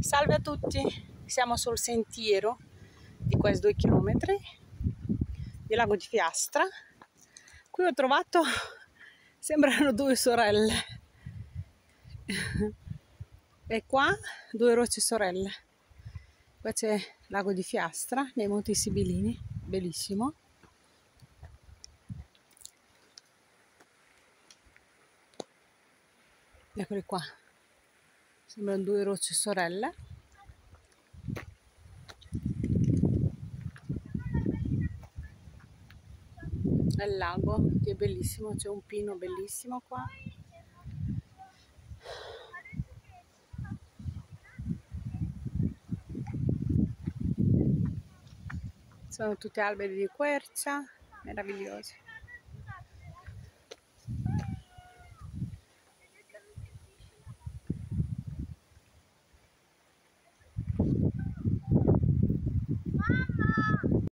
Salve a tutti, siamo sul sentiero di quasi 2 chilometri di Lago di Fiastra. Qui ho trovato, sembrano due sorelle e qua due rocce sorelle. Qua c'è Lago di Fiastra nei Monti Sibilini, bellissimo. Eccoli qua, sembrano due rocce sorelle. Nel lago, che è bellissimo, c'è un pino bellissimo qua. Sono tutti alberi di quercia, meravigliosi.